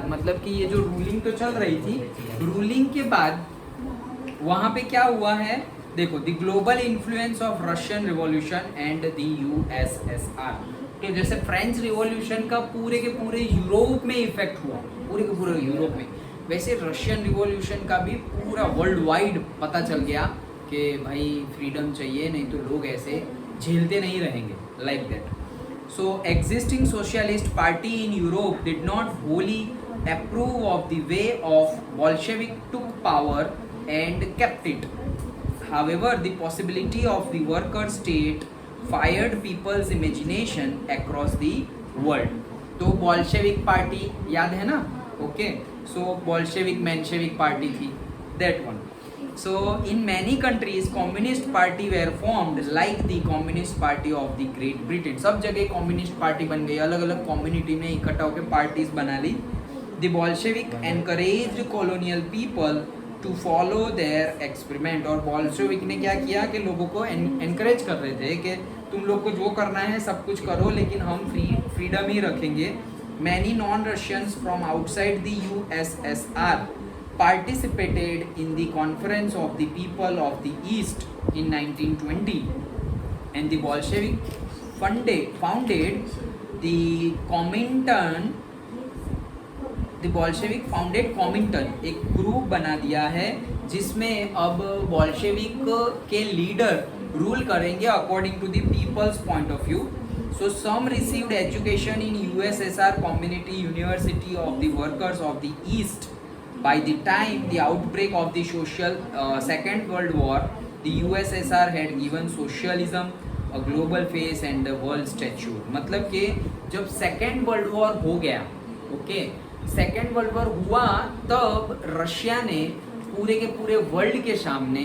मतलब कि ये जो रूलिंग तो चल रही थी, रूलिंग के बाद वहां पे क्या हुआ है, देखो, the global influence of Russian revolution and the USSR. तो जैसे फ्रेंच रिवॉल्यूशन का पूरे के पूरे यूरोप में इफेक्ट हुआ, पूरे के पूरे यूरोप में, वैसे रशियन रिवॉल्यूशन का भी पूरा वर्ल्ड वाइड पता चल गया कि भाई फ्रीडम चाहिए, नहीं तो लोग ऐसे झेलते नहीं रहेंगे, like that. So existing socialist party in Europe did not wholly approve of the way of Bolshevik took power and kept it. However, the possibility of the worker state fired people's imagination across the world. तो Bolshevik party याद है ना? Okay. So Bolshevik Menshevik party थी, that one. So in many countries communist party were formed like the communist party of the Great Britain. सब जगह communist party बन गई, अलग अलग community में इकट्ठा होकर parties बना ली. The Bolshevik encouraged colonial people to follow their experiment. और Bolshevik ने क्या किया कि लोगों को encourage कर रहे थे कि तुम लोग को जो करना है सब कुछ करो, लेकिन हम freedom ही रखेंगे. Many non-Russians from outside the USSR participated in the Conference of the People of the East in 1920, and the Bolshevik founded the Comintern. The Bolshevik founded Comintern, एक ग्रुप बना दिया है जिसमें अब बॉल्शेविक के लीडर रूल करेंगे according to the people's point of view. So some received education in USSR Community University of the Workers of the East. By the time the outbreak of the Second World War, the USSR had given socialism a global face and the world stature. मतलब कि जब second world war हो गया, okay, second world war हुआ, तब Russia ने पूरे के पूरे वर्ल्ड के सामने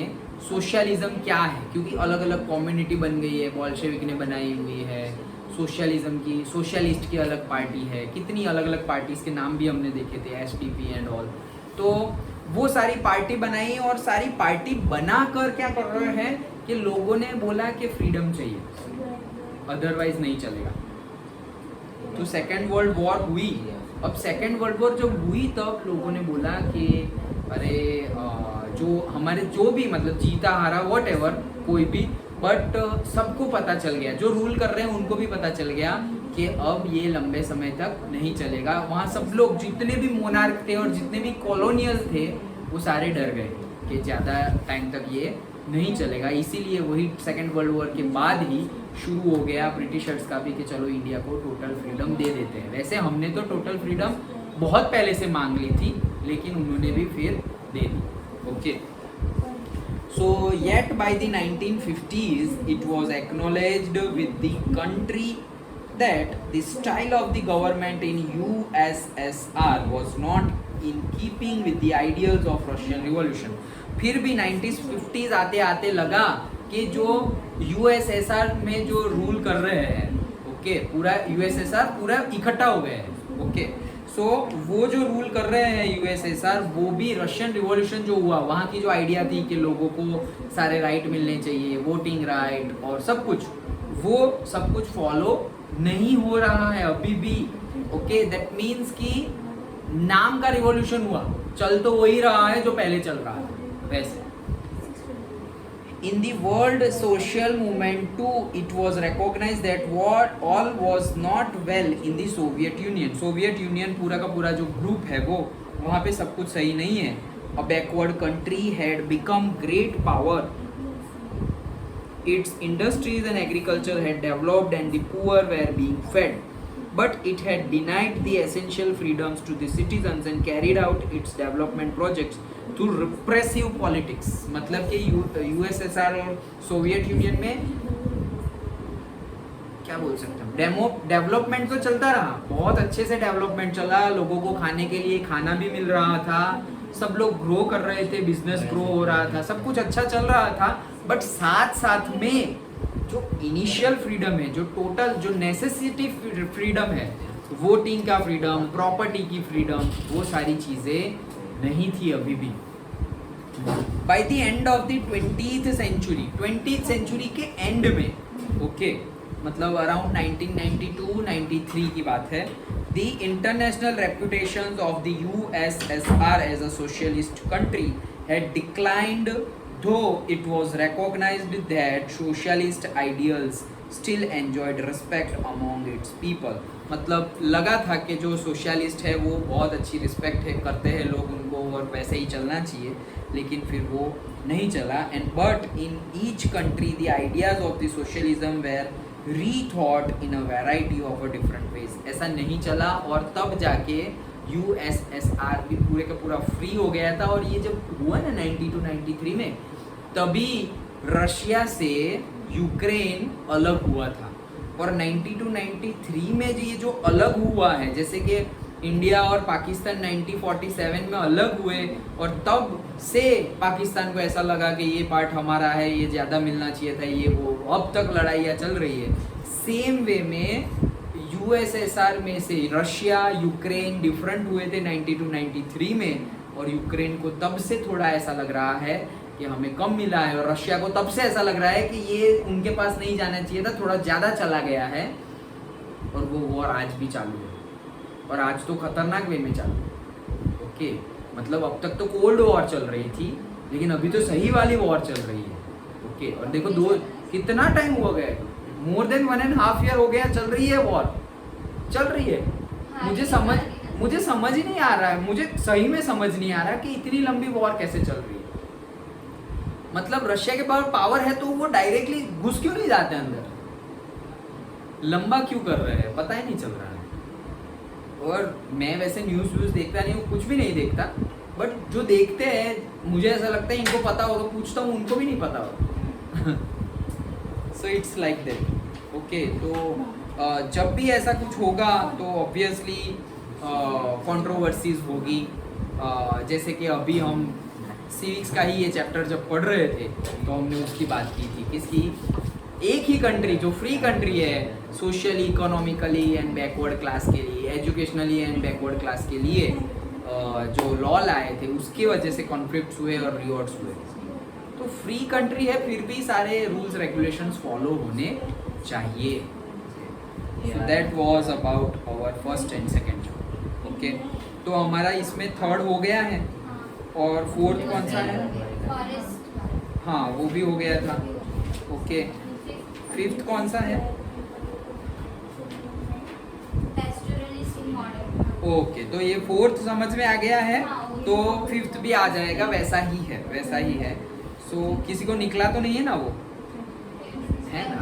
सोशलिज्म क्या है, क्योंकि अलग अलग कम्युनिटी बन गई है, बॉल्शेविक ने बनाई हुई है, सोशलिज्म की, सोशलिस्ट की अलग पार्टी है, कितनी अलग अलग पार्टीज के नाम भी हमने देखे थे, एसपीपी एंड ऑल. तो वो सारी पार्टी बनाई और सारी पार्टी बनाकर क्या कर रहे हैं कि लोगों ने बोला कि फ्रीडम चाहिए, अदरवाइज नहीं चलेगा. तो सेकेंड वर्ल्ड वॉर हुई. अब सेकेंड वर्ल्ड वॉर जब हुई तब लोगों ने बोला कि अरे जो हमारे जो भी मतलब जीता हारा वॉट एवर कोई भी, बट सबको पता चल गया, जो रूल कर रहे हैं उनको भी पता चल गया कि अब ये लंबे समय तक नहीं चलेगा. वहाँ सब लोग जितने भी मोनार्क थे और जितने भी कॉलोनियल थे वो सारे डर गए कि ज़्यादा टाइम तक ये नहीं चलेगा. इसीलिए वही सेकेंड वर्ल्ड वॉर के बाद ही शुरू हो गया ब्रिटिशर्स का भी कि चलो इंडिया को टोटल फ्रीडम दे देते हैं. वैसे हमने तो टोटल फ्रीडम बहुत पहले से मांग ली थी, लेकिन उन्होंने भी फिर दे दी. Okay. So yet by the 1950s it was acknowledged with the country that the style of the government in USSR was not in keeping with the ideals of Russian Revolution. फिर भी 1950s आते आते लगा कि जो USSR में जो rule कर रहे हैं, ओके, पूरा USSR पूरा इकट्ठा हो गया है, ओके. सो वो जो रूल कर रहे हैं USSR, वो भी रशियन रिवॉल्यूशन जो हुआ, वहाँ की जो आइडिया थी कि लोगों को सारे राइट मिलने चाहिए, वोटिंग राइट और सब कुछ, वो सब कुछ फॉलो नहीं हो रहा है अभी भी. ओके, दैट मीन्स कि नाम का रिवॉल्यूशन हुआ, चल तो वही रहा है जो पहले चल रहा है वैसे. In the world social movement too, it was recognized that what all was not well in the Soviet Union. Soviet Union पूरा का पूरा जो ग्रुप है वो, वहाँ पे सब कुछ सही नहीं है. A backward country had become great power. Its industries and agriculture had developed and the poor were being fed. But it had denied the essential freedoms to the citizens and carried out its development projects through repressive politics. मतलब कि USSR और Soviet union में क्या बोल सकते हैं, development तो चलता रहा, बहुत अच्छे से डेवलपमेंट चला, लोगों को खाने के लिए खाना भी मिल रहा था, सब लोग ग्रो कर रहे थे, बिजनेस ग्रो हो रहा था, सब कुछ अच्छा चल रहा था. बट साथ साथ में जो इनिशियल फ्रीडम है, जो टोटल जो नेसेसिटी फ्रीडम है, वोटिंग का फ्रीडम, प्रॉपर्टी की फ्रीडम, वो सारी चीज़ें नहीं थी अभी भी. By the end of the 20th century के एंड में, ओके, मतलब अराउंड 1992-93 की बात है, The international reputations of the USSR as a socialist country had declined, though it was recognized that socialist ideals still enjoyed respect among its people. मतलब लगा था कि जो सोशलिस्ट है वो बहुत अच्छी रिस्पेक्ट है करते हैं लोग उनको और वैसे ही चलना चाहिए, लेकिन फिर वो नहीं चला. And but in each country the ideas of the socialism were rethought in a variety of a different ways. ऐसा नहीं चला और तब जाके यूएसएसआर भी पूरे का पूरा फ्री हो गया था. और ये जब हुआ ना 92-93 में, तभी रशिया से यूक्रेन अलग हुआ था. और 92-93 में ये जो अलग हुआ है, जैसे कि इंडिया और पाकिस्तान 1947 में अलग हुए और तब से पाकिस्तान को ऐसा लगा कि ये पार्ट हमारा है, ये ज़्यादा मिलना चाहिए था, ये वो, अब तक लड़ाइयाँ चल रही है. सेम वे में यूएसएसआर में से रशिया यूक्रेन डिफरेंट हुए थे 92-93 में, और यूक्रेन को तब से थोड़ा ऐसा लग रहा है कि हमें कम मिला है, और रशिया को तब से ऐसा लग रहा है कि ये उनके पास नहीं जाना चाहिए था, थोड़ा ज़्यादा चला गया है. और वो वॉर आज भी चालू है, और आज तो खतरनाक वे में चालू है. ओके, मतलब अब तक तो कोल्ड वॉर चल रही थी, लेकिन अभी तो सही वाली वॉर चल रही है. ओके, और देखो कितना टाइम हुआ गया, मोर देन 1.5 ईयर हो गया चल रही है वॉर, चल रही है. मुझे समझ ही नहीं आ रहा है, मुझे सही में समझ नहीं आ रहा कि इतनी लंबी वॉर कैसे चल रही है. मतलब रशिया के पास पावर है तो वो डायरेक्टली घुस क्यों नहीं जाते अंदर, लंबा क्यों कर रहे हैं, पता ही नहीं चल रहा है. और मैं वैसे न्यूज़ व्यूज़ देखता नहीं हूँ, कुछ भी नहीं देखता, बट जो देखते हैं मुझे ऐसा लगता है इनको पता होगा, पूछता हूँ उनको भी नहीं पता होगा. So it's like that. Okay, तो जब भी ऐसा कुछ होगा तो ऑब्वियसली कंट्रोवर्सीज होगी. जैसे कि अभी हम सिविक्स का ही ये चैप्टर जब पढ़ रहे थे तो हमने उसकी बात की थी, किसकी, एक ही कंट्री जो फ्री कंट्री है socially, economically and backward class के लिए, एजुकेशनली एंड बैकवर्ड क्लास के लिए जो लॉ लाए थे उसकी वजह से कॉन्फ्लिक्ट्स हुए और रिवॉर्ड्स हुए. तो फ्री कंट्री है, फिर भी सारे रूल्स रेगुलेशंस फॉलो होने चाहिए. So that was about our first and second. Okay, तो हमारा इसमें थर्ड हो गया है, और फोर्थ कौन सा है, हाँ वो भी हो गया था. ओके, फिफ्थ कौन सा है, ओके, तो ये फोर्थ समझ में आ गया है, तो फिफ्थ भी आ जाएगा, वैसा ही है. सो किसी को निकला तो नहीं है ना वो, है ना.